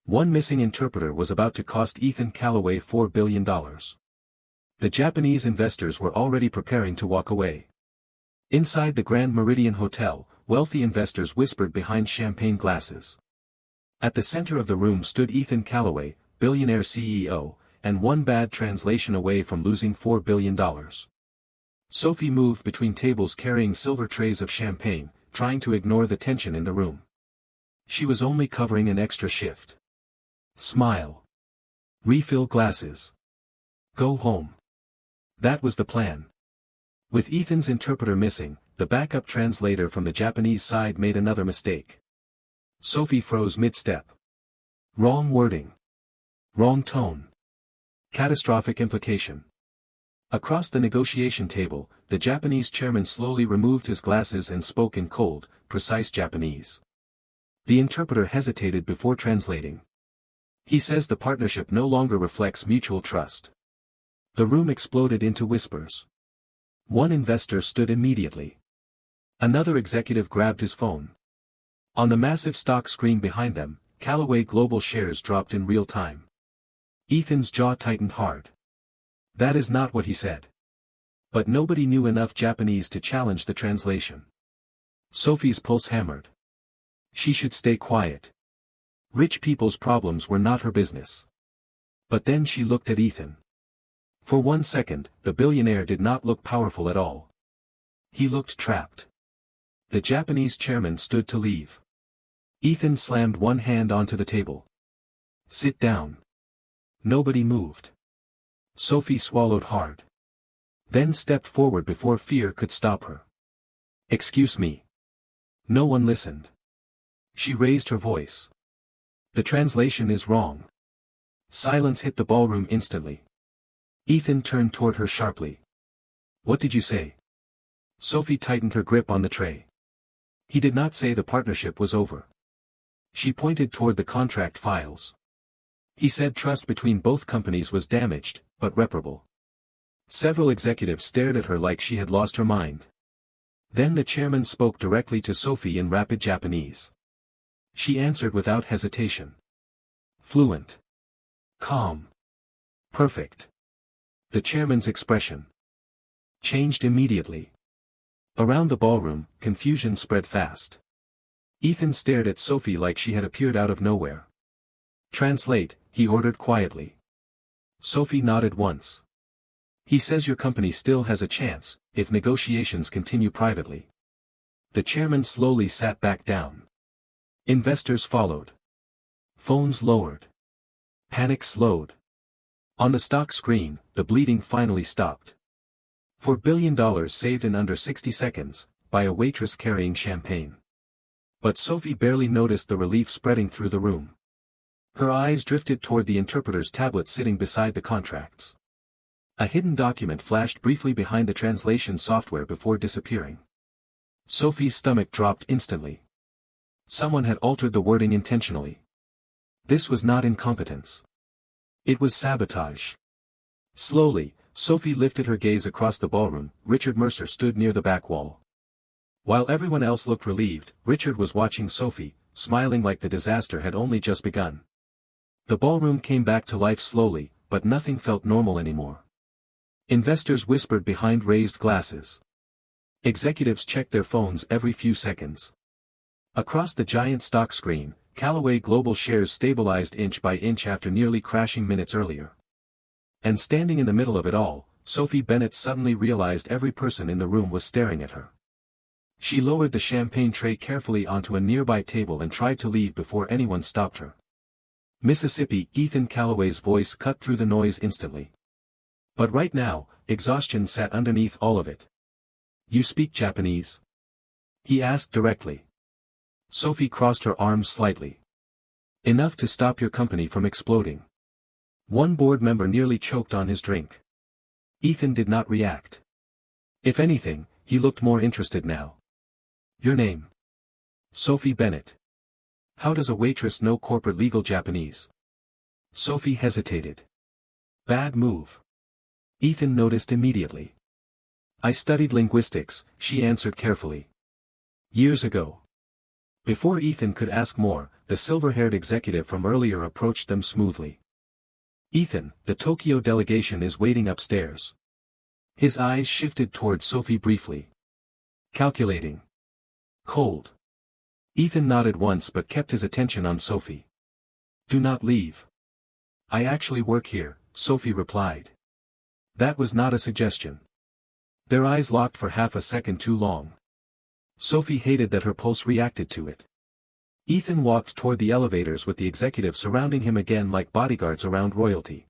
One missing interpreter was about to cost Ethan Calloway $4 billion. The Japanese investors were already preparing to walk away. Inside the Grand Meridian Hotel, wealthy investors whispered behind champagne glasses. At the center of the room stood Ethan Calloway, Billionaire CEO, and one bad translation away from losing $4 billion. Sophie moved between tables carrying silver trays of champagne, trying to ignore the tension in the room. She was only covering an extra shift. Smile. Refill glasses. Go home. That was the plan. With Ethan's interpreter missing, the backup translator from the Japanese side made another mistake. Sophie froze mid-step. Wrong wording. Wrong tone. Catastrophic implication. Across the negotiation table, the Japanese chairman slowly removed his glasses and spoke in cold, precise Japanese. The interpreter hesitated before translating. He says the partnership no longer reflects mutual trust. The room exploded into whispers. One investor stood immediately. Another executive grabbed his phone. On the massive stock screen behind them, Callaway Global shares dropped in real time. Ethan's jaw tightened hard. That is not what he said. But nobody knew enough Japanese to challenge the translation. Sophie's pulse hammered. She should stay quiet. Rich people's problems were not her business. But then she looked at Ethan. For 1 second, the billionaire did not look powerful at all. He looked trapped. The Japanese chairman stood to leave. Ethan slammed one hand onto the table. Sit down. Nobody moved. Sophie swallowed hard. Then stepped forward before fear could stop her. Excuse me. No one listened. She raised her voice. The translation is wrong. Silence hit the ballroom instantly. Ethan turned toward her sharply. What did you say? Sophie tightened her grip on the tray. He did not say the partnership was over. She pointed toward the contract files. He said trust between both companies was damaged, but reparable. Several executives stared at her like she had lost her mind. Then the chairman spoke directly to Sophie in rapid Japanese. She answered without hesitation. Fluent. Calm. Perfect. The chairman's expression changed immediately. Around the ballroom, confusion spread fast. Ethan stared at Sophie like she had appeared out of nowhere. Translate, he ordered quietly. Sophie nodded once. He says your company still has a chance, if negotiations continue privately. The chairman slowly sat back down. Investors followed. Phones lowered. Panic slowed. On the stock screen, the bleeding finally stopped. $4 billion saved in under 60 seconds, by a waitress carrying champagne. But Sophie barely noticed the relief spreading through the room. Her eyes drifted toward the interpreter's tablet sitting beside the contracts. A hidden document flashed briefly behind the translation software before disappearing. Sophie's stomach dropped instantly. Someone had altered the wording intentionally. This was not incompetence. It was sabotage. Slowly, Sophie lifted her gaze across the ballroom. Richard Mercer stood near the back wall. While everyone else looked relieved, Richard was watching Sophie, smiling like the disaster had only just begun. The ballroom came back to life slowly, but nothing felt normal anymore. Investors whispered behind raised glasses. Executives checked their phones every few seconds. Across the giant stock screen, Callaway Global shares stabilized inch by inch after nearly crashing minutes earlier. And standing in the middle of it all, Sophie Bennett suddenly realized every person in the room was staring at her. She lowered the champagne tray carefully onto a nearby table and tried to leave before anyone stopped her. Mississippi, Ethan Callaway's voice cut through the noise instantly. But right now, exhaustion sat underneath all of it. You speak Japanese? He asked directly. Sophie crossed her arms slightly. Enough to stop your company from exploding. One board member nearly choked on his drink. Ethan did not react. If anything, he looked more interested now. Your name? Sophie Bennett. How does a waitress know corporate legal Japanese? Sophie hesitated. Bad move. Ethan noticed immediately. I studied linguistics, she answered carefully. Years ago. Before Ethan could ask more, the silver-haired executive from earlier approached them smoothly. "Ethan, the Tokyo delegation is waiting upstairs." His eyes shifted toward Sophie briefly. "Calculating. Cold." Ethan nodded once but kept his attention on Sophie. "Do not leave." "I actually work here," Sophie replied. That was not a suggestion. Their eyes locked for half a second too long. Sophie hated that her pulse reacted to it. Ethan walked toward the elevators with the executive surrounding him again like bodyguards around royalty.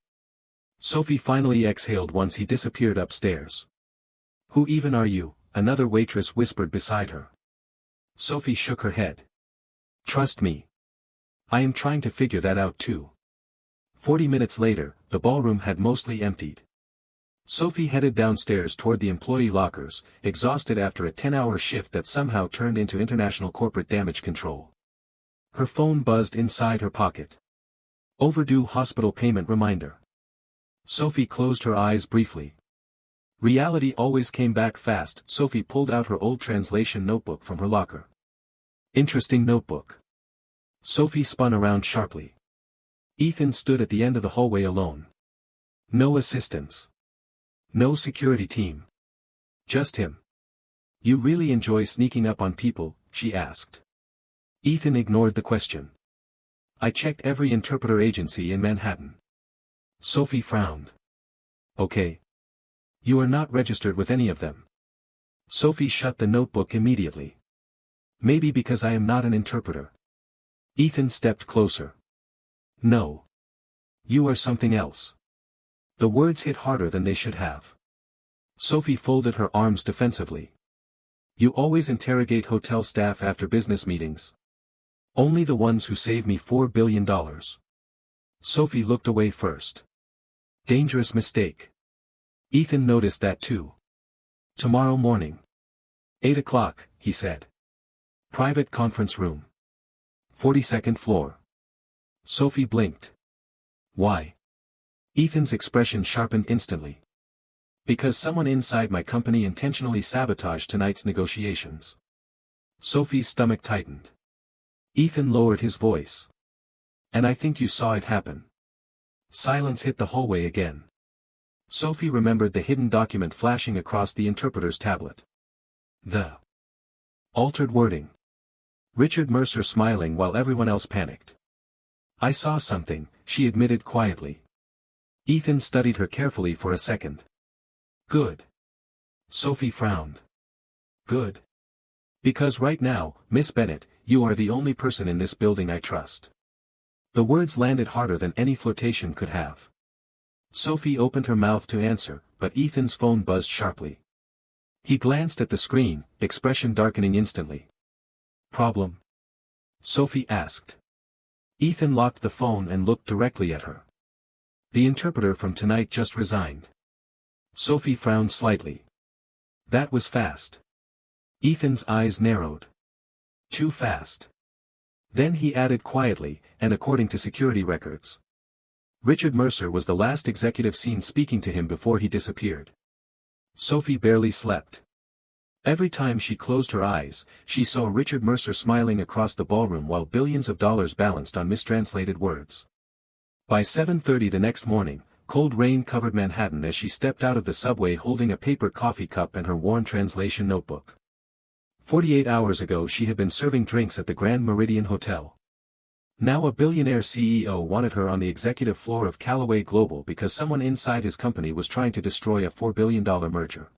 Sophie finally exhaled once he disappeared upstairs. "Who even are you?" another waitress whispered beside her. Sophie shook her head. "Trust me. I am trying to figure that out too." 40 minutes later, the ballroom had mostly emptied. Sophie headed downstairs toward the employee lockers, exhausted after a 10-hour shift that somehow turned into international corporate damage control. Her phone buzzed inside her pocket. Overdue hospital payment reminder. Sophie closed her eyes briefly. Reality always came back fast. Sophie pulled out her old translation notebook from her locker. Interesting notebook. Sophie spun around sharply. Ethan stood at the end of the hallway alone. No assistants. No security team. Just him. "You really enjoy sneaking up on people?" she asked. Ethan ignored the question. "I checked every interpreter agency in Manhattan." Sophie frowned. "Okay. You are not registered with any of them." Sophie shut the notebook immediately. "Maybe because I am not an interpreter." Ethan stepped closer. "No. You are something else." The words hit harder than they should have. Sophie folded her arms defensively. "You always interrogate hotel staff after business meetings." "Only the ones who save me $4 billion. Sophie looked away first. Dangerous mistake. Ethan noticed that too. "Tomorrow morning. 8 o'clock, he said. Private conference room. 42nd floor." Sophie blinked. "Why?" Ethan's expression sharpened instantly. "Because someone inside my company intentionally sabotaged tonight's negotiations." Sophie's stomach tightened. Ethan lowered his voice. "And I think you saw it happen." Silence hit the hallway again. Sophie remembered the hidden document flashing across the interpreter's tablet. The altered wording. Richard Mercer smiling while everyone else panicked. "I saw something," she admitted quietly. Ethan studied her carefully for a second. "Good." Sophie frowned. "Good. Because right now, Miss Bennett, you are the only person in this building I trust." The words landed harder than any flirtation could have. Sophie opened her mouth to answer, but Ethan's phone buzzed sharply. He glanced at the screen, expression darkening instantly. "Problem?" Sophie asked. Ethan locked the phone and looked directly at her. "The interpreter from tonight just resigned." Sophie frowned slightly. That was fast. Ethan's eyes narrowed. Too fast. Then he added quietly, and according to security records. Richard Mercer was the last executive seen speaking to him before he disappeared. Sophie barely slept. Every time she closed her eyes, she saw Richard Mercer smiling across the ballroom while billions of dollars balanced on mistranslated words. By 7:30 the next morning, cold rain covered Manhattan as she stepped out of the subway holding a paper coffee cup and her worn translation notebook. 48 hours ago she had been serving drinks at the Grand Meridian Hotel. Now a billionaire CEO wanted her on the executive floor of Callaway Global because someone inside his company was trying to destroy a $4 billion merger.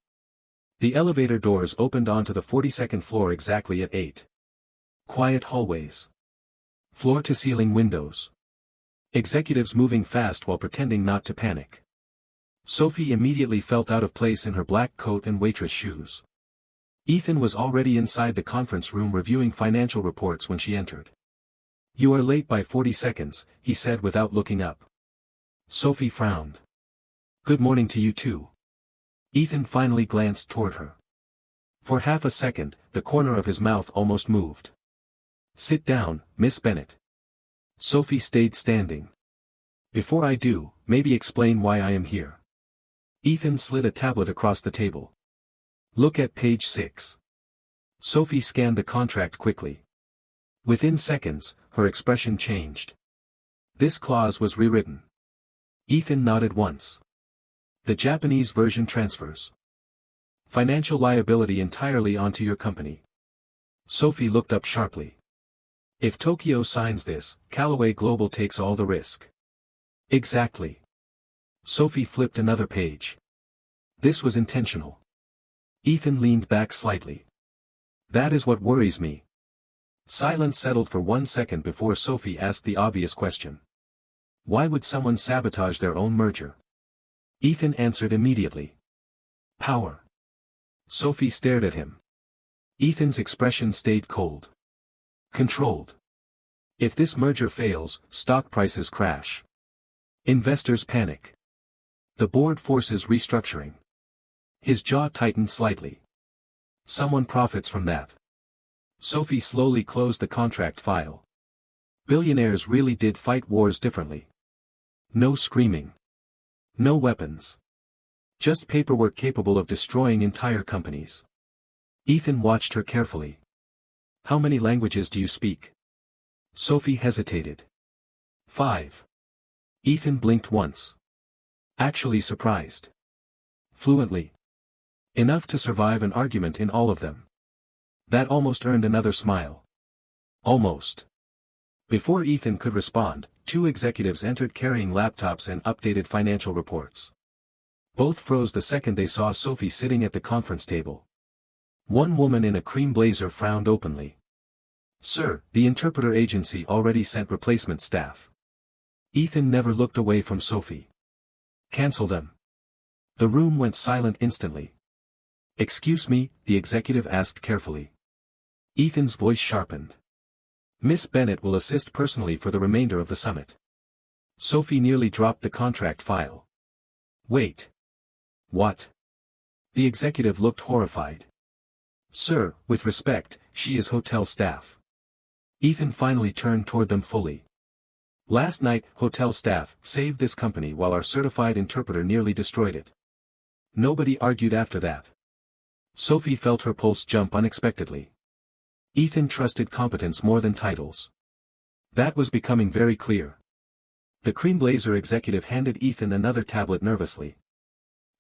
The elevator doors opened onto the 42nd floor exactly at 8. Quiet hallways. Floor-to-ceiling windows. Executives moving fast while pretending not to panic. Sophie immediately felt out of place in her black coat and waitress shoes. Ethan was already inside the conference room reviewing financial reports when she entered. "You are late by 40 seconds, he said without looking up. Sophie frowned. "Good morning to you too." Ethan finally glanced toward her. For half a second, the corner of his mouth almost moved. "Sit down, Miss Bennett." Sophie stayed standing. "Before I do, maybe explain why I am here." Ethan slid a tablet across the table. "Look at page 6. Sophie scanned the contract quickly. Within seconds, her expression changed. This clause was rewritten. Ethan nodded once. The Japanese version transfers financial liability entirely onto your company. Sophie looked up sharply. If Tokyo signs this, Callaway Global takes all the risk. Exactly. Sophie flipped another page. This was intentional. Ethan leaned back slightly. That is what worries me. Silence settled for 1 second before Sophie asked the obvious question. Why would someone sabotage their own merger? Ethan answered immediately. Power. Sophie stared at him. Ethan's expression stayed cold. Controlled. If this merger fails, stock prices crash. Investors panic. The board forces restructuring. His jaw tightened slightly. Someone profits from that. Sophie slowly closed the contract file. Billionaires really did fight wars differently. No screaming. No weapons. Just paperwork capable of destroying entire companies. Ethan watched her carefully. How many languages do you speak? Sophie hesitated. 5. Ethan blinked once. Actually surprised. Fluently. Enough to survive an argument in all of them. That almost earned another smile. Almost. Before Ethan could respond, 2 executives entered carrying laptops and updated financial reports. Both froze the second they saw Sophie sitting at the conference table. One woman in a cream blazer frowned openly. Sir, the interpreter agency already sent replacement staff. Ethan never looked away from Sophie. Cancel them. The room went silent instantly. Excuse me, the executive asked carefully. Ethan's voice sharpened. Miss Bennett will assist personally for the remainder of the summit. Sophie nearly dropped the contract file. Wait. What? The executive looked horrified. Sir, with respect, she is hotel staff. Ethan finally turned toward them fully. Last night, hotel staff saved this company while our certified interpreter nearly destroyed it. Nobody argued after that. Sophie felt her pulse jump unexpectedly. Ethan trusted competence more than titles. That was becoming very clear. The cream blazer executive handed Ethan another tablet nervously.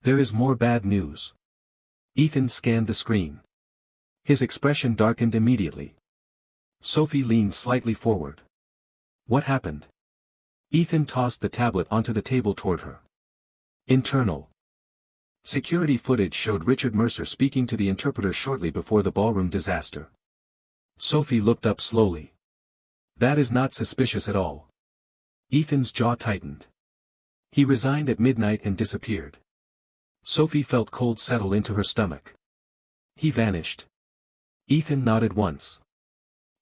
There is more bad news. Ethan scanned the screen. His expression darkened immediately. Sophie leaned slightly forward. What happened? Ethan tossed the tablet onto the table toward her. Internal. Security footage showed Richard Mercer speaking to the interpreter shortly before the ballroom disaster. Sophie looked up slowly. That is not suspicious at all. Ethan's jaw tightened. He resigned at midnight and disappeared. Sophie felt cold settle into her stomach. He vanished. Ethan nodded once.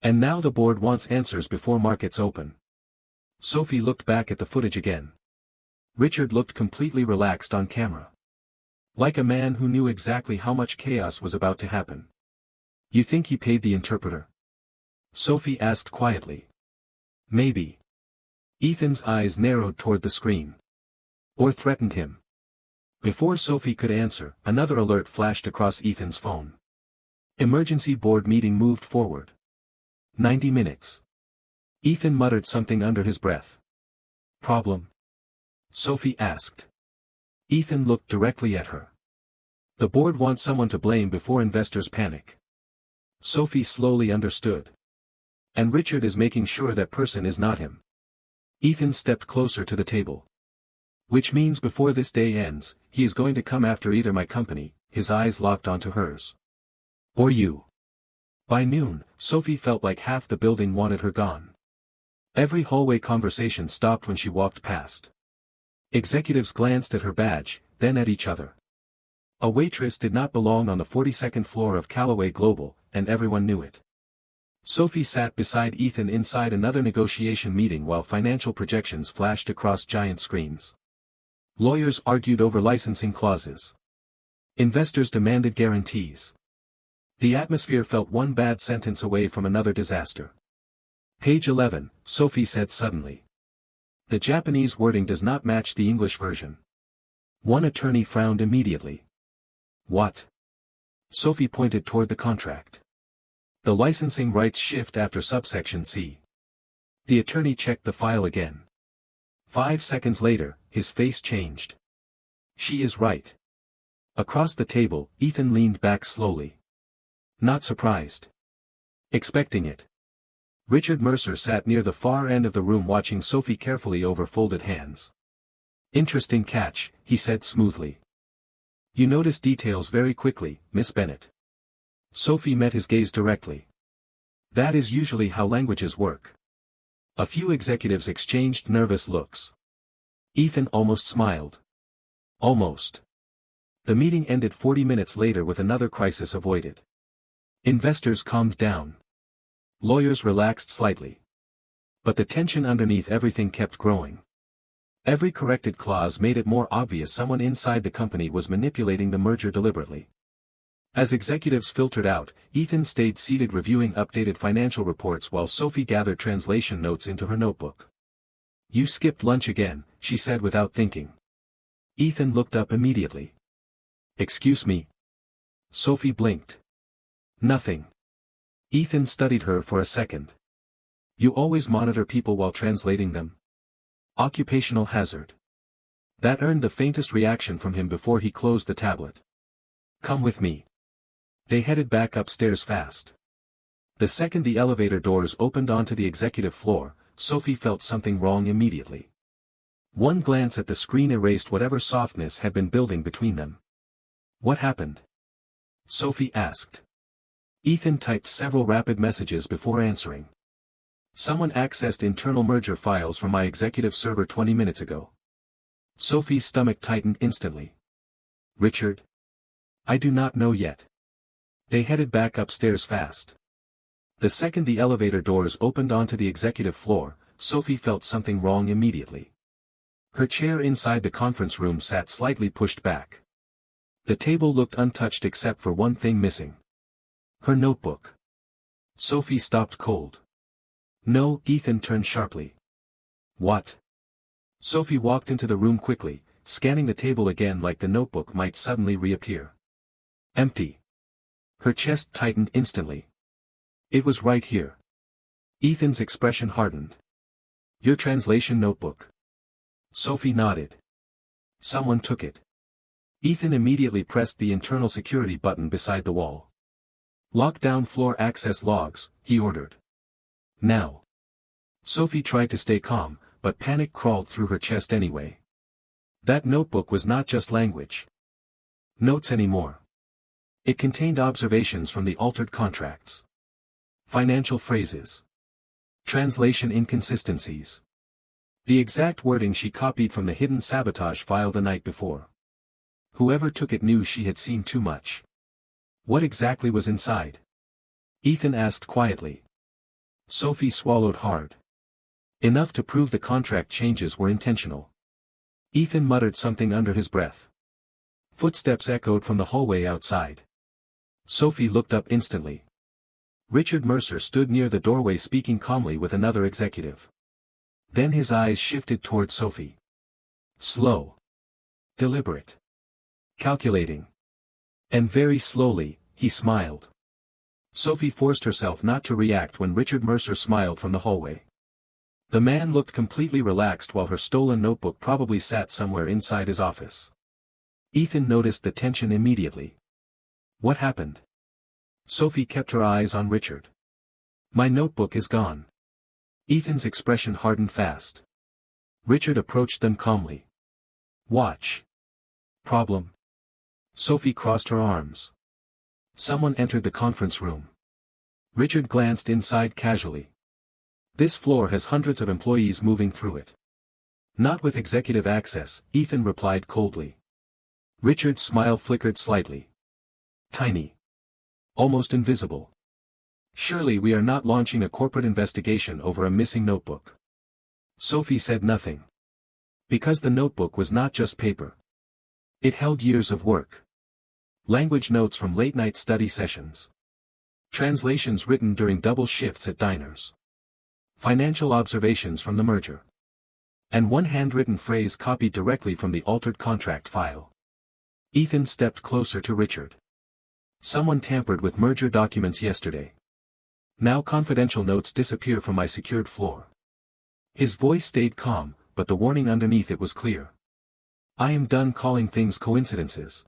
And now the board wants answers before markets open. Sophie looked back at the footage again. Richard looked completely relaxed on camera. Like a man who knew exactly how much chaos was about to happen. You think he paid the interpreter? Sophie asked quietly. Maybe. Ethan's eyes narrowed toward the screen. Or threatened him. Before Sophie could answer, another alert flashed across Ethan's phone. Emergency board meeting moved forward. 90 minutes. Ethan muttered something under his breath. Problem? Sophie asked. Ethan looked directly at her. The board wants someone to blame before investors panic. Sophie slowly understood. And Richard is making sure that person is not him. Ethan stepped closer to the table. Which means before this day ends, he is going to come after either my company, his eyes locked onto hers. Or you. By noon, Sophie felt like half the building wanted her gone. Every hallway conversation stopped when she walked past. Executives glanced at her badge, then at each other. A waitress did not belong on the 42nd floor of Callaway Global, and everyone knew it. Sophie sat beside Ethan inside another negotiation meeting while financial projections flashed across giant screens. Lawyers argued over licensing clauses. Investors demanded guarantees. The atmosphere felt one bad sentence away from another disaster. Page 11, Sophie said suddenly. The Japanese wording does not match the English version. One attorney frowned immediately. What? Sophie pointed toward the contract. The licensing rights shift after subsection C. The attorney checked the file again. 5 seconds later, his face changed. She is right. Across the table, Ethan leaned back slowly. Not surprised. Expecting it. Richard Mercer sat near the far end of the room watching Sophie carefully over folded hands. Interesting catch, he said smoothly. You notice details very quickly, Miss Bennet. Sophie met his gaze directly. That is usually how languages work. A few executives exchanged nervous looks. Ethan almost smiled. Almost. The meeting ended 40 minutes later with another crisis avoided. Investors calmed down. Lawyers relaxed slightly. But the tension underneath everything kept growing. Every corrected clause made it more obvious someone inside the company was manipulating the merger deliberately. As executives filtered out, Ethan stayed seated reviewing updated financial reports while Sophie gathered translation notes into her notebook. You skipped lunch again, she said without thinking. Ethan looked up immediately. Excuse me? Sophie blinked. Nothing. Ethan studied her for a second. You always monitor people while translating them? Occupational hazard. That earned the faintest reaction from him before he closed the tablet. Come with me. They headed back upstairs fast. The second the elevator doors opened onto the executive floor, Sophie felt something wrong immediately. One glance at the screen erased whatever softness had been building between them. What happened? Sophie asked. Ethan typed several rapid messages before answering. Someone accessed internal merger files from my executive server 20 minutes ago. Sophie's stomach tightened instantly. Richard? I do not know yet. They headed back upstairs fast. The second the elevator doors opened onto the executive floor, Sophie felt something wrong immediately. Her chair inside the conference room sat slightly pushed back. The table looked untouched except for one thing missing. Her notebook. Sophie stopped cold. No, Ethan turned sharply. What? Sophie walked into the room quickly, scanning the table again like the notebook might suddenly reappear. Empty. Her chest tightened instantly. It was right here. Ethan's expression hardened. Your translation notebook. Sophie nodded. Someone took it. Ethan immediately pressed the internal security button beside the wall. Lock down floor access logs, he ordered. Now. Sophie tried to stay calm, but panic crawled through her chest anyway. That notebook was not just language. Notes anymore. It contained observations from the altered contracts. Financial phrases. Translation inconsistencies. The exact wording she copied from the hidden sabotage file the night before. Whoever took it knew she had seen too much. What exactly was inside? Ethan asked quietly. Sophie swallowed hard. Enough to prove the contract changes were intentional. Ethan muttered something under his breath. Footsteps echoed from the hallway outside. Sophie looked up instantly. Richard Mercer stood near the doorway speaking calmly with another executive. Then his eyes shifted toward Sophie. Slow. Deliberate. Calculating. And very slowly, he smiled. Sophie forced herself not to react when Richard Mercer smiled from the hallway. The man looked completely relaxed while her stolen notebook probably sat somewhere inside his office. Ethan noticed the tension immediately. What happened? Sophie kept her eyes on Richard. My notebook is gone. Ethan's expression hardened fast. Richard approached them calmly. Watch. Problem. Sophie crossed her arms. Someone entered the conference room. Richard glanced inside casually. This floor has hundreds of employees moving through it. Not with executive access, Ethan replied coldly. Richard's smile flickered slightly. Tiny. Almost invisible. Surely we are not launching a corporate investigation over a missing notebook. Sophie said nothing. Because the notebook was not just paper. It held years of work. Language notes from late-night study sessions. Translations written during double shifts at diners. Financial observations from the merger. And one handwritten phrase copied directly from the altered contract file. Ethan stepped closer to Richard. Someone tampered with merger documents yesterday. Now confidential notes disappear from my secured floor. His voice stayed calm, but the warning underneath it was clear. I am done calling things coincidences.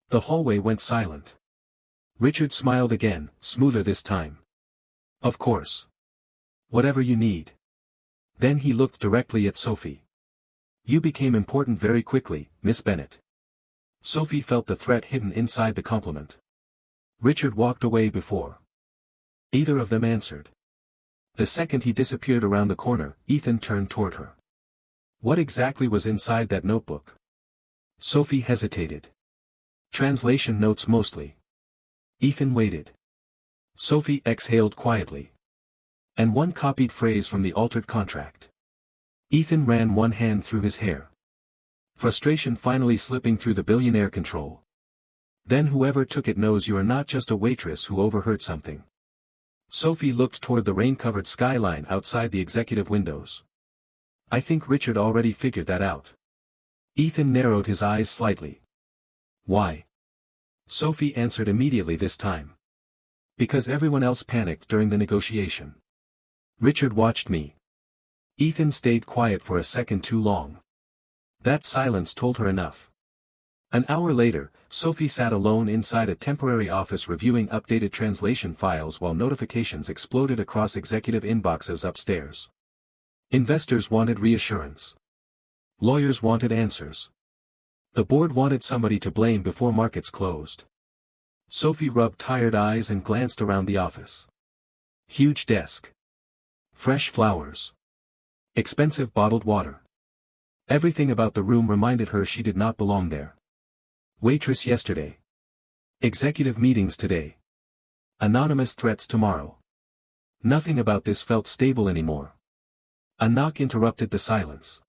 The hallway went silent. Richard smiled again, smoother this time. Of course. Whatever you need. Then he looked directly at Sophie. You became important very quickly, Miss Bennet. Sophie felt the threat hidden inside the compliment. Richard walked away before either of them answered. The second he disappeared around the corner, Ethan turned toward her. What exactly was inside that notebook? Sophie hesitated. Translation notes mostly. Ethan waited. Sophie exhaled quietly. And one copied phrase from the altered contract. Ethan ran one hand through his hair. Frustration finally slipping through the billionaire control. Then whoever took it knows you are not just a waitress who overheard something. Sophie looked toward the rain-covered skyline outside the executive windows. I think Richard already figured that out. Ethan narrowed his eyes slightly. Why? Sophie answered immediately this time. Because everyone else panicked during the negotiation. Richard watched me. Ethan stayed quiet for a second too long. That silence told her enough. An hour later, Sophie sat alone inside a temporary office reviewing updated translation files while notifications exploded across executive inboxes upstairs. Investors wanted reassurance. Lawyers wanted answers. The board wanted somebody to blame before markets closed. Sophie rubbed tired eyes and glanced around the office. Huge desk. Fresh flowers. Expensive bottled water. Everything about the room reminded her she did not belong there. Waitress yesterday. Executive meetings today. Anonymous threats tomorrow. Nothing about this felt stable anymore. A knock interrupted the silence.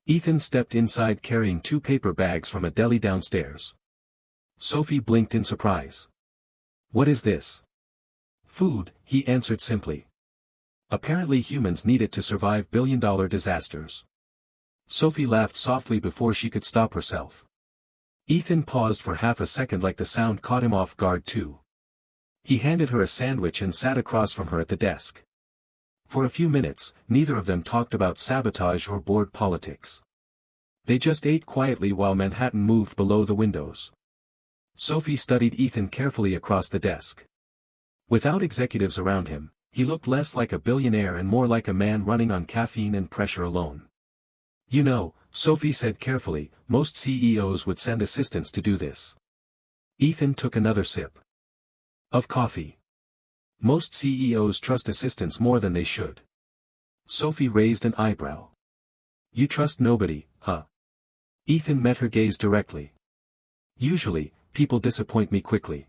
Ethan stepped inside carrying 2 paper bags from a deli downstairs. Sophie blinked in surprise. What is this? Food, he answered simply. Apparently humans need it to survive billion-dollar disasters. Sophie laughed softly before she could stop herself. Ethan paused for half a second like the sound caught him off guard too. He handed her a sandwich and sat across from her at the desk. For a few minutes, neither of them talked about sabotage or board politics. They just ate quietly while Manhattan moved below the windows. Sophie studied Ethan carefully across the desk. Without executives around him, he looked less like a billionaire and more like a man running on caffeine and pressure alone. You know, Sophie said carefully, most CEOs would send assistants to do this. Ethan took another sip of coffee. Most CEOs trust assistants more than they should. Sophie raised an eyebrow. You trust nobody, huh? Ethan met her gaze directly. Usually, people disappoint me quickly.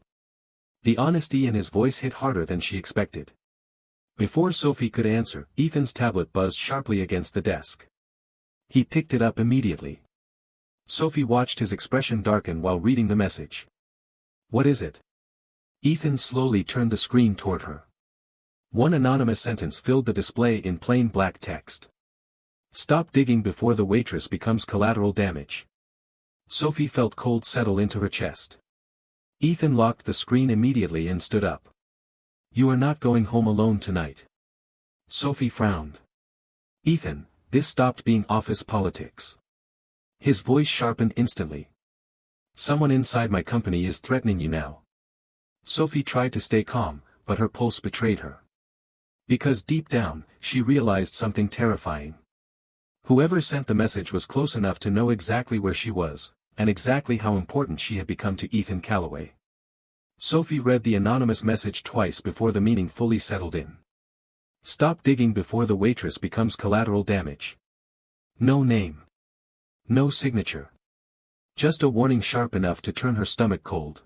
The honesty in his voice hit harder than she expected. Before Sophie could answer, Ethan's tablet buzzed sharply against the desk. He picked it up immediately. Sophie watched his expression darken while reading the message. What is it? Ethan slowly turned the screen toward her. One anonymous sentence filled the display in plain black text. Stop digging before the waitress becomes collateral damage. Sophie felt cold settle into her chest. Ethan locked the screen immediately and stood up. You are not going home alone tonight. Sophie frowned. Ethan, this stopped being office politics. His voice sharpened instantly. Someone inside my company is threatening you now. Sophie tried to stay calm, but her pulse betrayed her. Because deep down, she realized something terrifying. Whoever sent the message was close enough to know exactly where she was, and exactly how important she had become to Ethan Calloway. Sophie read the anonymous message twice before the meaning fully settled in. Stop digging before the waitress becomes collateral damage. No name. No signature. Just a warning sharp enough to turn her stomach cold.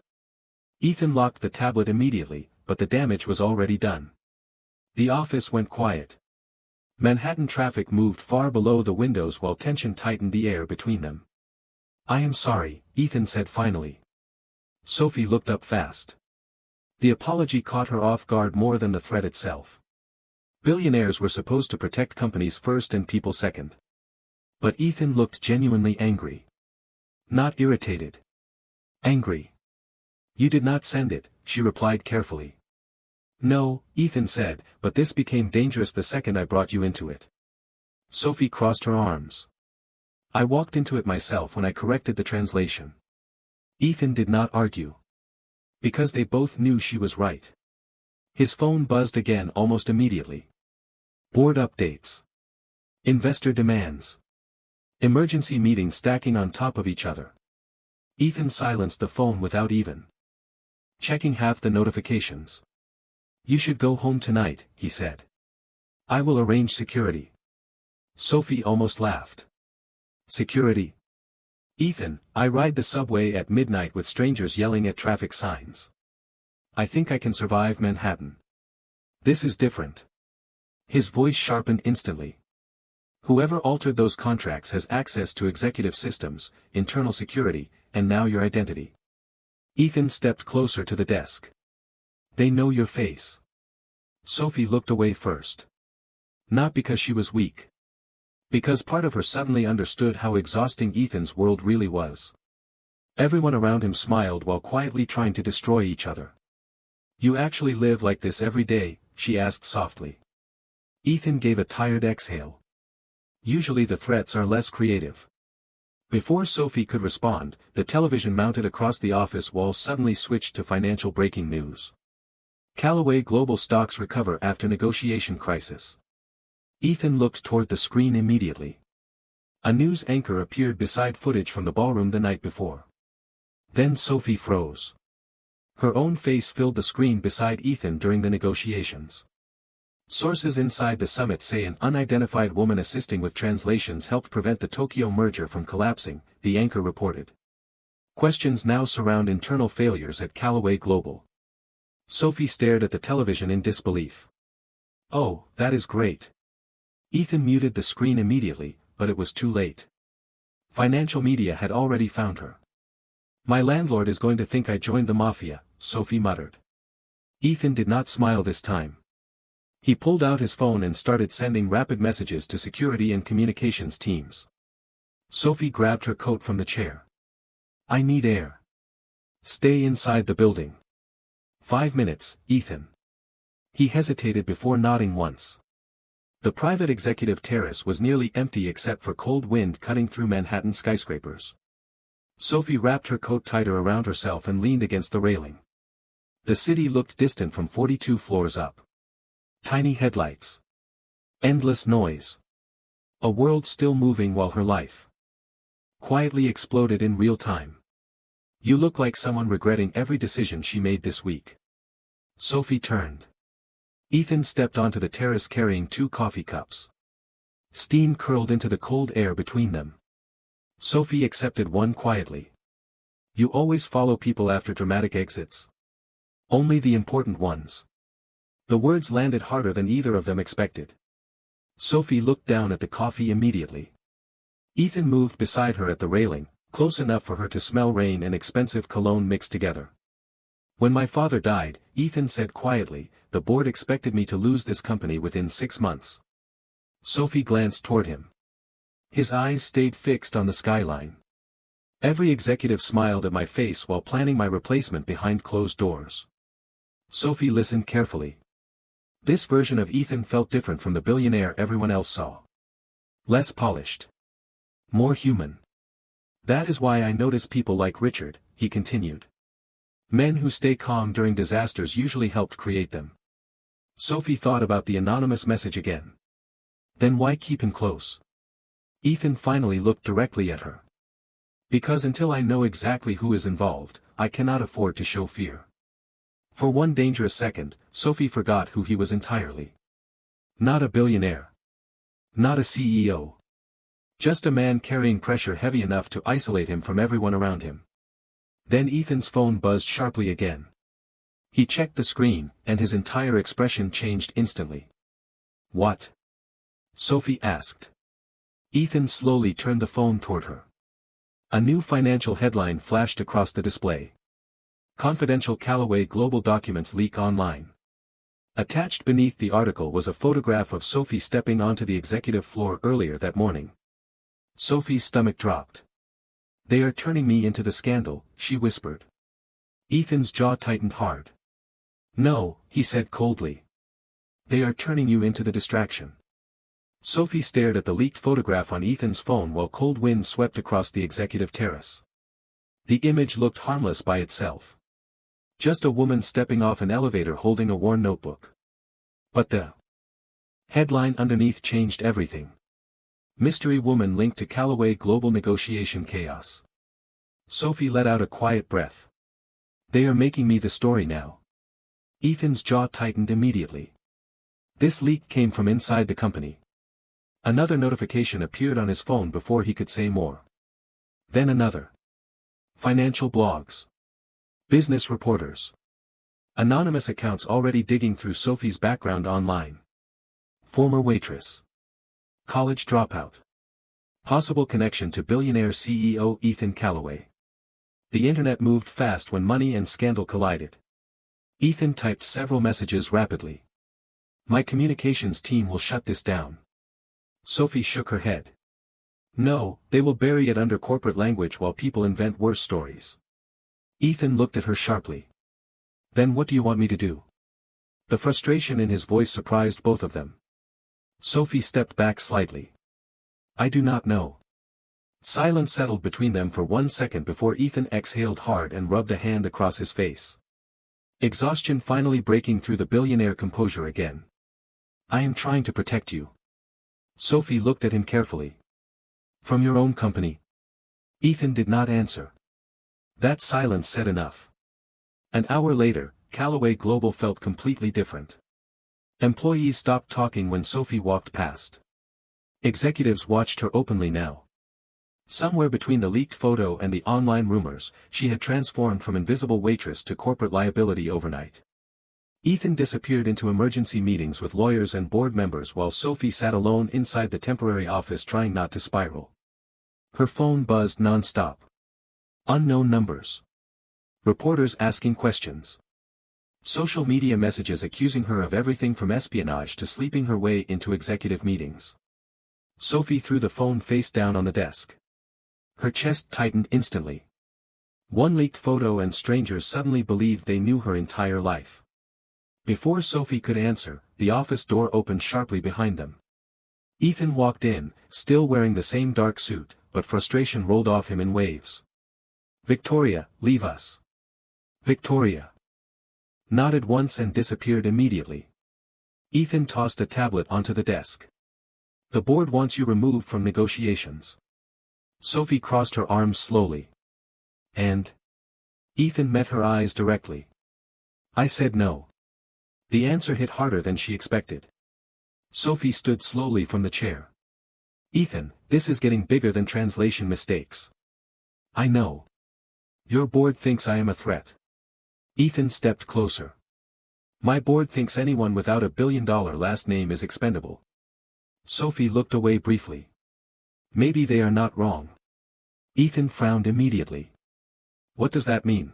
Ethan locked the tablet immediately, but the damage was already done. The office went quiet. Manhattan traffic moved far below the windows while tension tightened the air between them. I am sorry, Ethan said finally. Sophie looked up fast. The apology caught her off guard more than the threat itself. Billionaires were supposed to protect companies first and people second. But Ethan looked genuinely angry. Not irritated. Angry. You did not send it, she replied carefully. No, Ethan said, but this became dangerous the second I brought you into it. Sophie crossed her arms. I walked into it myself when I corrected the translation. Ethan did not argue. Because they both knew she was right. His phone buzzed again almost immediately. Board updates. Investor demands. Emergency meetings stacking on top of each other. Ethan silenced the phone without even checking half the notifications. You should go home tonight, he said. I will arrange security. Sophie almost laughed. Security? Ethan, I ride the subway at midnight with strangers yelling at traffic signs. I think I can survive Manhattan. This is different. His voice sharpened instantly. Whoever altered those contracts has access to executive systems, internal security, and now your identity. Ethan stepped closer to the desk. They know your face. Sophie looked away first. Not because she was weak. Because part of her suddenly understood how exhausting Ethan's world really was. Everyone around him smiled while quietly trying to destroy each other. You actually live like this every day, she asked softly. Ethan gave a tired exhale. Usually the threats are less creative. Before Sophie could respond, the television mounted across the office wall suddenly switched to financial breaking news. Callaway Global stocks recover after negotiation crisis. Ethan looked toward the screen immediately. A news anchor appeared beside footage from the ballroom the night before. Then Sophie froze. Her own face filled the screen beside Ethan during the negotiations. Sources inside the summit say an unidentified woman assisting with translations helped prevent the Tokyo merger from collapsing, the anchor reported. Questions now surround internal failures at Callaway Global. Sophie stared at the television in disbelief. Oh, that is great. Ethan muted the screen immediately, but it was too late. Financial media had already found her. My landlord is going to think I joined the mafia, Sophie muttered. Ethan did not smile this time. He pulled out his phone and started sending rapid messages to security and communications teams. Sophie grabbed her coat from the chair. I need air. Stay inside the building. 5 minutes, Ethan. He hesitated before nodding once. The private executive terrace was nearly empty except for cold wind cutting through Manhattan skyscrapers. Sophie wrapped her coat tighter around herself and leaned against the railing. The city looked distant from 42 floors up. Tiny headlights. Endless noise. A world still moving while her life quietly exploded in real time. You look like someone regretting every decision she made this week. Sophie turned. Ethan stepped onto the terrace carrying 2 coffee cups. Steam curled into the cold air between them. Sophie accepted one quietly. You always follow people after dramatic exits. Only the important ones. The words landed harder than either of them expected. Sophie looked down at the coffee immediately. Ethan moved beside her at the railing, close enough for her to smell rain and expensive cologne mixed together. When my father died, Ethan said quietly, the board expected me to lose this company within 6 months. Sophie glanced toward him. His eyes stayed fixed on the skyline. Every executive smiled at my face while planning my replacement behind closed doors. Sophie listened carefully. This version of Ethan felt different from the billionaire everyone else saw. Less polished. More human. That is why I notice people like Richard, he continued. Men who stay calm during disasters usually helped create them. Sophie thought about the anonymous message again. Then why keep him close? Ethan finally looked directly at her. Because until I know exactly who is involved, I cannot afford to show fear. For one dangerous second, Sophie forgot who he was entirely. Not a billionaire. Not a CEO. Just a man carrying pressure heavy enough to isolate him from everyone around him. Then Ethan's phone buzzed sharply again. He checked the screen, and his entire expression changed instantly. What? Sophie asked. Ethan slowly turned the phone toward her. A new financial headline flashed across the display. Confidential Callaway Global documents leak online. Attached beneath the article was a photograph of Sophie stepping onto the executive floor earlier that morning. Sophie's stomach dropped. They are turning me into the scandal, she whispered. Ethan's jaw tightened hard. No, he said coldly. They are turning you into the distraction. Sophie stared at the leaked photograph on Ethan's phone while cold wind swept across the executive terrace. The image looked harmless by itself. Just a woman stepping off an elevator holding a worn notebook. But the headline underneath changed everything. Mystery woman linked to Callaway global negotiation chaos. Sophie let out a quiet breath. They are making me the story now. Ethan's jaw tightened immediately. This leak came from inside the company. Another notification appeared on his phone before he could say more. Then another. Financial blogs. Business reporters. Anonymous accounts already digging through Sophie's background online. Former waitress. College dropout. Possible connection to billionaire CEO Ethan Callaway. The internet moved fast when money and scandal collided. Ethan typed several messages rapidly. My communications team will shut this down. Sophie shook her head. No, they will bury it under corporate language while people invent worse stories. Ethan looked at her sharply. Then what do you want me to do? The frustration in his voice surprised both of them. Sophie stepped back slightly. I do not know. Silence settled between them for 1 second before Ethan exhaled hard and rubbed a hand across his face. Exhaustion finally breaking through the billionaire composure again. I am trying to protect you. Sophie looked at him carefully. From your own company? Ethan did not answer. That silence said enough. An hour later, Callaway Global felt completely different. Employees stopped talking when Sophie walked past. Executives watched her openly now. Somewhere between the leaked photo and the online rumors, she had transformed from invisible waitress to corporate liability overnight. Ethan disappeared into emergency meetings with lawyers and board members while Sophie sat alone inside the temporary office trying not to spiral. Her phone buzzed non-stop. Unknown numbers. Reporters asking questions. Social media messages accusing her of everything from espionage to sleeping her way into executive meetings. Sophie threw the phone face down on the desk. Her chest tightened instantly. One leaked photo and strangers suddenly believed they knew her entire life. Before Sophie could answer, the office door opened sharply behind them. Ethan walked in, still wearing the same dark suit, but frustration rolled off him in waves. Victoria, leave us. Victoria. Nodded once and disappeared immediately. Ethan tossed a tablet onto the desk. The board wants you removed from negotiations. Sophie crossed her arms slowly. And? Ethan met her eyes directly. I said no. The answer hit harder than she expected. Sophie stood slowly from the chair. Ethan, this is getting bigger than translation mistakes. I know. Your board thinks I am a threat. Ethan stepped closer. My board thinks anyone without $1 billion last name is expendable. Sophie looked away briefly. Maybe they are not wrong. Ethan frowned immediately. What does that mean?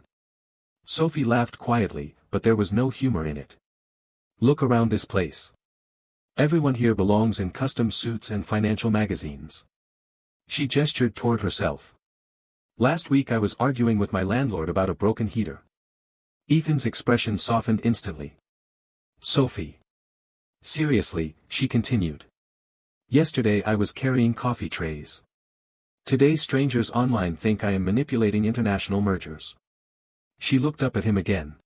Sophie laughed quietly, but there was no humor in it. Look around this place. Everyone here belongs in custom suits and financial magazines. She gestured toward herself. Last week I was arguing with my landlord about a broken heater. Ethan's expression softened instantly. Sophie. Seriously, she continued. Yesterday I was carrying coffee trays. Today strangers online think I am manipulating international mergers. She looked up at him again.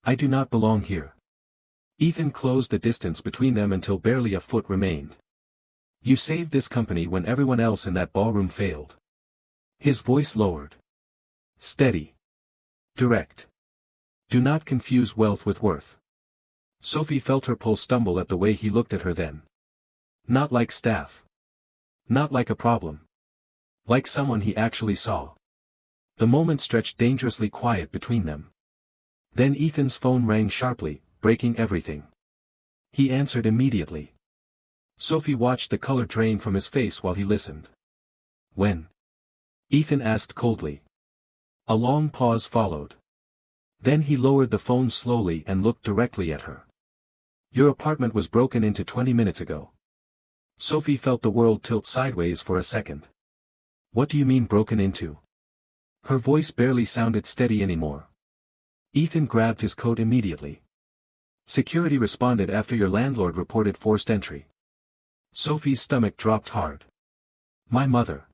I do not belong here. Ethan closed the distance between them until barely a foot remained. You saved this company when everyone else in that ballroom failed. His voice lowered. Steady. Direct. Do not confuse wealth with worth. Sophie felt her pulse stumble at the way he looked at her then. Not like staff. Not like a problem. Like someone he actually saw. The moment stretched dangerously quiet between them. Then Ethan's phone rang sharply, breaking everything. He answered immediately. Sophie watched the color drain from his face while he listened. When? Ethan asked coldly. A long pause followed. Then he lowered the phone slowly and looked directly at her. Your apartment was broken into 20 minutes ago. Sophie felt the world tilt sideways for a second. What do you mean broken into? Her voice barely sounded steady anymore. Ethan grabbed his coat immediately. Security responded after your landlord reported forced entry. Sophie's stomach dropped hard. My mother.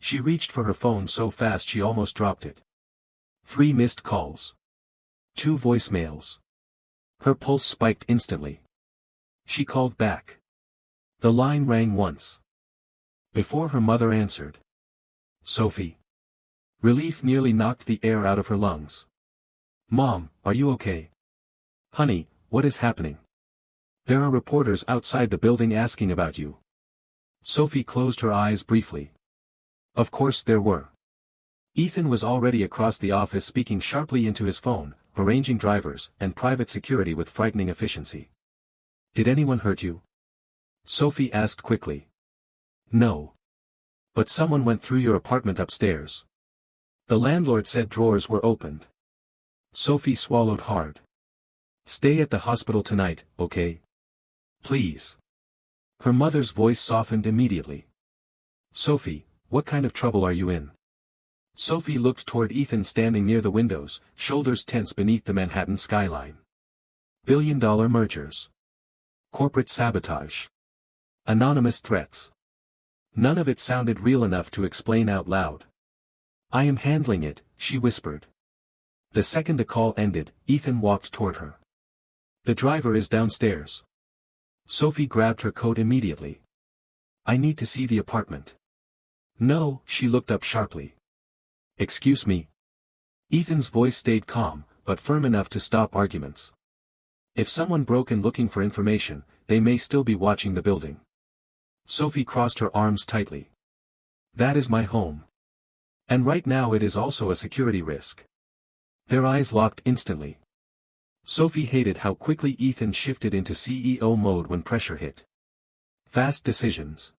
She reached for her phone so fast she almost dropped it. 3 missed calls. 2 voicemails. Her pulse spiked instantly. She called back. The line rang once. Before her mother answered. Sophie. Relief nearly knocked the air out of her lungs. Mom, are you okay? Honey, what is happening? There are reporters outside the building asking about you. Sophie closed her eyes briefly. Of course there were. Ethan was already across the office speaking sharply into his phone, arranging drivers and private security with frightening efficiency. Did anyone hurt you? Sophie asked quickly. No. But someone went through your apartment upstairs. The landlord said drawers were opened. Sophie swallowed hard. Stay at the hospital tonight, okay? Please. Her mother's voice softened immediately. Sophie, what kind of trouble are you in? Sophie looked toward Ethan standing near the windows, shoulders tense beneath the Manhattan skyline. Billion-dollar mergers. Corporate sabotage. Anonymous threats. None of it sounded real enough to explain out loud. I am handling it, she whispered. The second the call ended, Ethan walked toward her. The driver is downstairs. Sophie grabbed her coat immediately. I need to see the apartment. No, she looked up sharply. Excuse me. Ethan's voice stayed calm, but firm enough to stop arguments. If someone broke in looking for information, they may still be watching the building. Sophie crossed her arms tightly. That is my home. And right now it is also a security risk. Their eyes locked instantly. Sophie hated how quickly Ethan shifted into CEO mode when pressure hit. Fast decisions.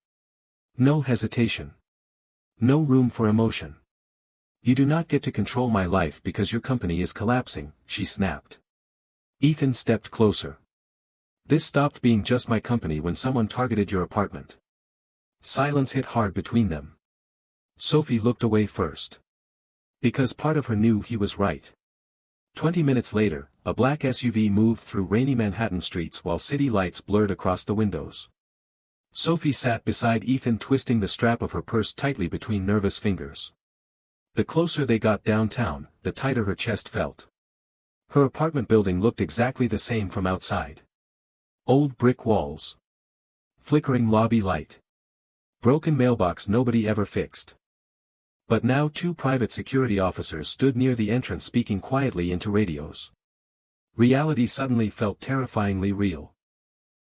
No hesitation. No room for emotion. You do not get to control my life because your company is collapsing, she snapped. Ethan stepped closer. This stopped being just my company when someone targeted your apartment. Silence hit hard between them. Sophie looked away first. Because part of her knew he was right. 20 minutes later, a black SUV moved through rainy Manhattan streets while city lights blurred across the windows. Sophie sat beside Ethan, twisting the strap of her purse tightly between nervous fingers. The closer they got downtown, the tighter her chest felt. Her apartment building looked exactly the same from outside. Old brick walls. Flickering lobby light. Broken mailbox nobody ever fixed. But now 2 private security officers stood near the entrance speaking quietly into radios. Reality suddenly felt terrifyingly real.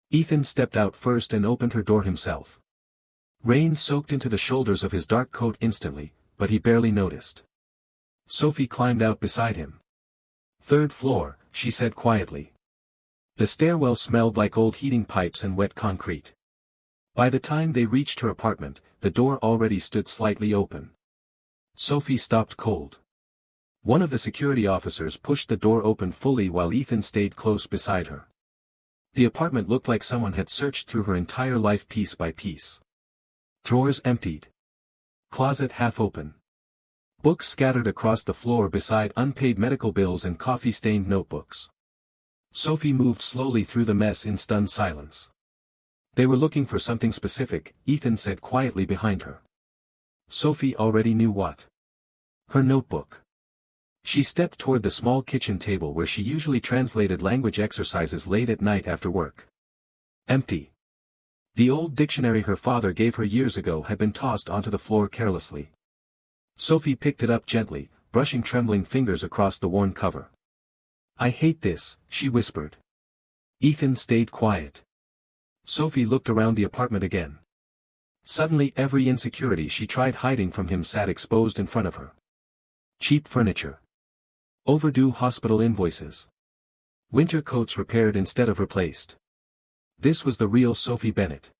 Ethan stepped out first and opened her door himself. Rain soaked into the shoulders of his dark coat instantly, but he barely noticed. Sophie climbed out beside him. 3rd floor, she said quietly. The stairwell smelled like old heating pipes and wet concrete. By the time they reached her apartment, the door already stood slightly open. Sophie stopped cold. One of the security officers pushed the door open fully while Ethan stayed close beside her. The apartment looked like someone had searched through her entire life piece by piece. Drawers emptied. Closet half open. Books scattered across the floor beside unpaid medical bills and coffee-stained notebooks. Sophie moved slowly through the mess in stunned silence. They were looking for something specific, Ethan said quietly behind her. Sophie already knew what. Her notebook. She stepped toward the small kitchen table where she usually translated language exercises late at night after work. Empty. The old dictionary her father gave her years ago had been tossed onto the floor carelessly. Sophie picked it up gently, brushing trembling fingers across the worn cover. I hate this, she whispered. Ethan stayed quiet. Sophie looked around the apartment again. Suddenly every insecurity she tried hiding from him sat exposed in front of her. Cheap furniture. Overdue hospital invoices. Winter coats repaired instead of replaced. This was the real Sophie Bennett.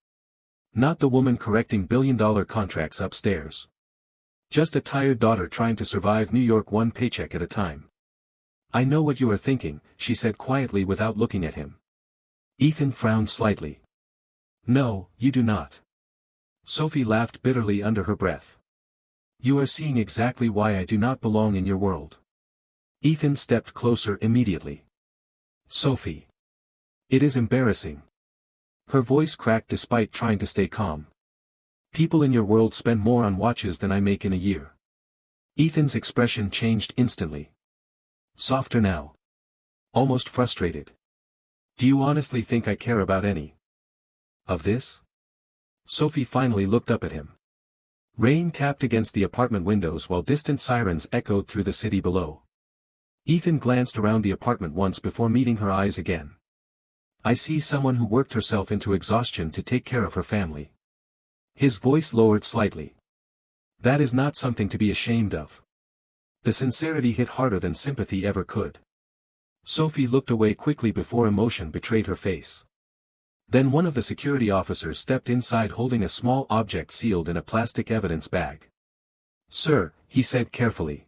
Not the woman correcting billion-dollar contracts upstairs. Just a tired daughter trying to survive New York one paycheck at a time. I know what you are thinking, she said quietly without looking at him. Ethan frowned slightly. No, you do not. Sophie laughed bitterly under her breath. You are seeing exactly why I do not belong in your world. Ethan stepped closer immediately. Sophie. It is embarrassing. Her voice cracked despite trying to stay calm. People in your world spend more on watches than I make in a year. Ethan's expression changed instantly. Softer now. Almost frustrated. Do you honestly think I care about any of this? Sophie finally looked up at him. Rain tapped against the apartment windows while distant sirens echoed through the city below. Ethan glanced around the apartment once before meeting her eyes again. I see someone who worked herself into exhaustion to take care of her family. His voice lowered slightly. That is not something to be ashamed of. The sincerity hit harder than sympathy ever could. Sophie looked away quickly before emotion betrayed her face. Then one of the security officers stepped inside holding a small object sealed in a plastic evidence bag. Sir, he said carefully.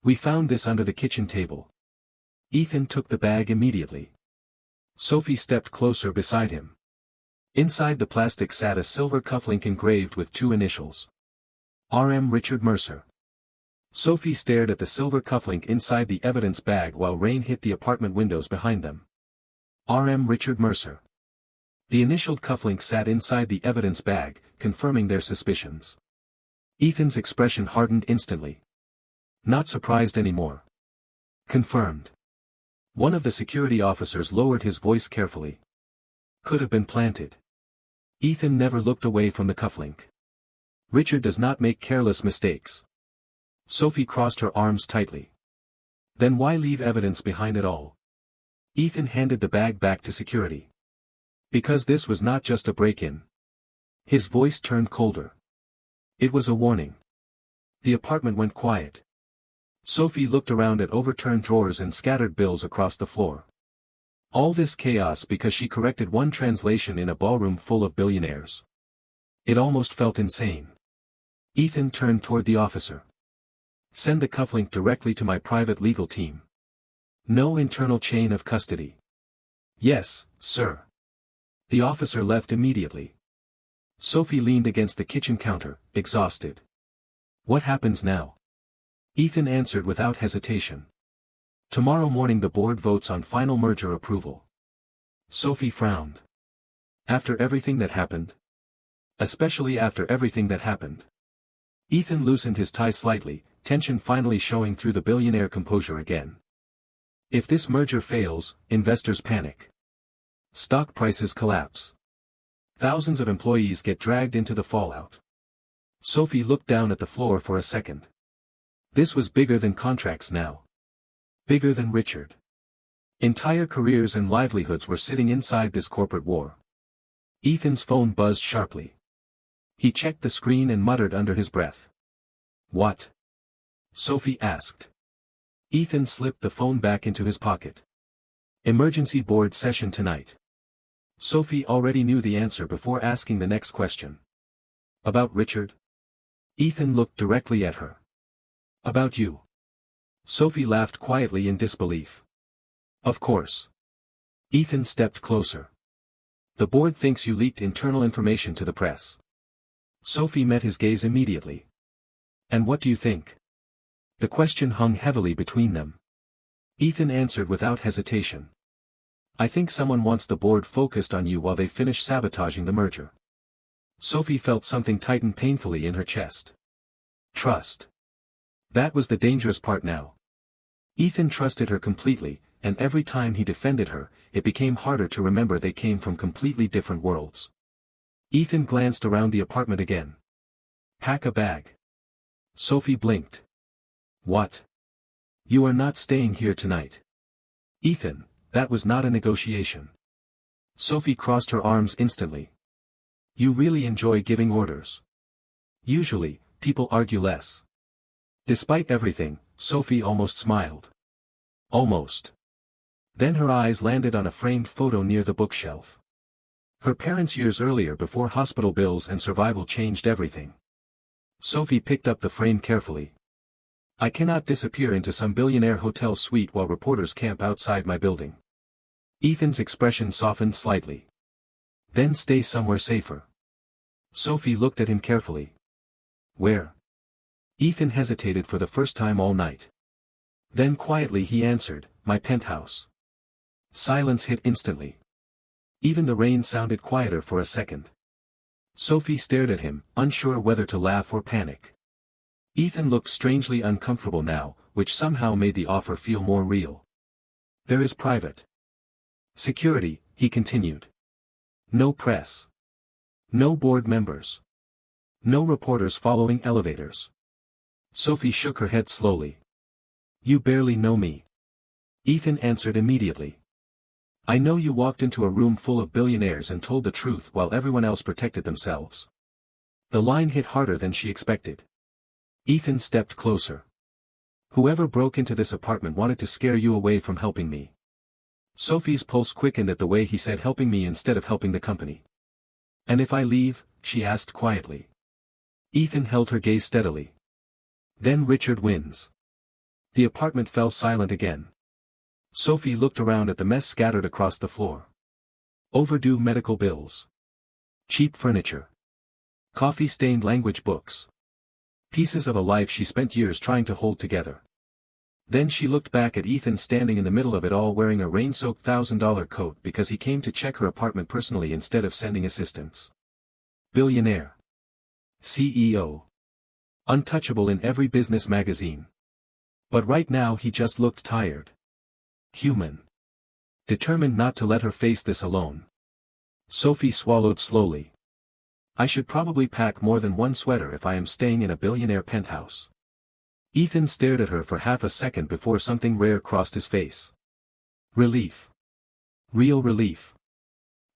We found this under the kitchen table. Ethan took the bag immediately. Sophie stepped closer beside him. Inside the plastic sat a silver cufflink engraved with 2 initials. R.M. Richard Mercer. Sophie stared at the silver cufflink inside the evidence bag while rain hit the apartment windows behind them. R.M. Richard Mercer. The initialed cufflink sat inside the evidence bag, confirming their suspicions. Ethan's expression hardened instantly. Not surprised anymore. Confirmed. One of the security officers lowered his voice carefully. Could have been planted. Ethan never looked away from the cufflink. Richard does not make careless mistakes. Sophie crossed her arms tightly. Then why leave evidence behind at all? Ethan handed the bag back to security. Because this was not just a break-in. His voice turned colder. It was a warning. The apartment went quiet. Sophie looked around at overturned drawers and scattered bills across the floor. All this chaos because she corrected one translation in a ballroom full of billionaires. It almost felt insane. Ethan turned toward the officer. Send the cufflink directly to my private legal team. No internal chain of custody. Yes, sir. The officer left immediately. Sophie leaned against the kitchen counter, exhausted. What happens now? Ethan answered without hesitation. Tomorrow morning the board votes on final merger approval. Sophie frowned. After everything that happened? Especially after everything that happened. Ethan loosened his tie slightly, tension finally showing through the billionaire composure again. If this merger fails, investors panic. Stock prices collapse. Thousands of employees get dragged into the fallout. Sophie looked down at the floor for a second. This was bigger than contracts now. Bigger than Richard. Entire careers and livelihoods were sitting inside this corporate war. Ethan's phone buzzed sharply. He checked the screen and muttered under his breath. What? Sophie asked. Ethan slipped the phone back into his pocket. Emergency board session tonight. Sophie already knew the answer before asking the next question. About Richard? Ethan looked directly at her. About you. Sophie laughed quietly in disbelief. Of course. Ethan stepped closer. The board thinks you leaked internal information to the press. Sophie met his gaze immediately. And what do you think? The question hung heavily between them. Ethan answered without hesitation. I think someone wants the board focused on you while they finish sabotaging the merger. Sophie felt something tighten painfully in her chest. Trust. That was the dangerous part now. Ethan trusted her completely, and every time he defended her, it became harder to remember they came from completely different worlds. Ethan glanced around the apartment again. Pack a bag. Sophie blinked. What? You are not staying here tonight. Ethan, that was not a negotiation. Sophie crossed her arms instantly. You really enjoy giving orders. Usually, people argue less. Despite everything, Sophie almost smiled. Almost. Then her eyes landed on a framed photo near the bookshelf. Her parents' years earlier before hospital bills and survival changed everything. Sophie picked up the frame carefully. I cannot disappear into some billionaire hotel suite while reporters camp outside my building. Ethan's expression softened slightly. Then stay somewhere safer. Sophie looked at him carefully. Where? Ethan hesitated for the first time all night. Then quietly he answered, my penthouse. Silence hit instantly. Even the rain sounded quieter for a second. Sophie stared at him, unsure whether to laugh or panic. Ethan looked strangely uncomfortable now, which somehow made the offer feel more real. There is private security, he continued. No press. No board members. No reporters following elevators. Sophie shook her head slowly. You barely know me. Ethan answered immediately. I know you walked into a room full of billionaires and told the truth while everyone else protected themselves. The line hit harder than she expected. Ethan stepped closer. Whoever broke into this apartment wanted to scare you away from helping me. Sophie's pulse quickened at the way he said helping me instead of helping the company. And if I leave? She asked quietly. Ethan held her gaze steadily. Then Richard wins. The apartment fell silent again. Sophie looked around at the mess scattered across the floor. Overdue medical bills. Cheap furniture. Coffee-stained language books. Pieces of a life she spent years trying to hold together. Then she looked back at Ethan standing in the middle of it all wearing a rain-soaked $1,000 coat because he came to check her apartment personally instead of sending assistants. Billionaire. CEO. Untouchable in every business magazine. But right now he just looked tired. Human. Determined not to let her face this alone. Sophie swallowed slowly. I should probably pack more than one sweater if I am staying in a billionaire penthouse. Ethan stared at her for half a second before something rare crossed his face. Relief. Real relief.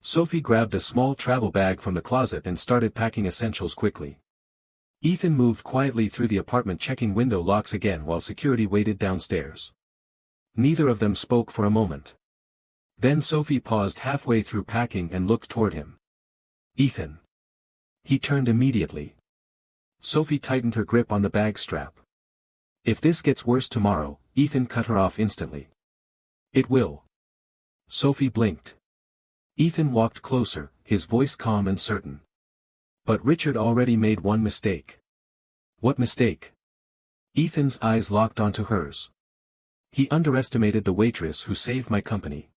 Sophie grabbed a small travel bag from the closet and started packing essentials quickly. Ethan moved quietly through the apartment checking window locks again while security waited downstairs. Neither of them spoke for a moment. Then Sophie paused halfway through packing and looked toward him. Ethan. He turned immediately. Sophie tightened her grip on the bag strap. If this gets worse tomorrow, Ethan cut her off instantly. It will. Sophie blinked. Ethan walked closer, his voice calm and certain. But Richard already made one mistake. What mistake? Ethan's eyes locked onto hers. He underestimated the waitress who saved my company.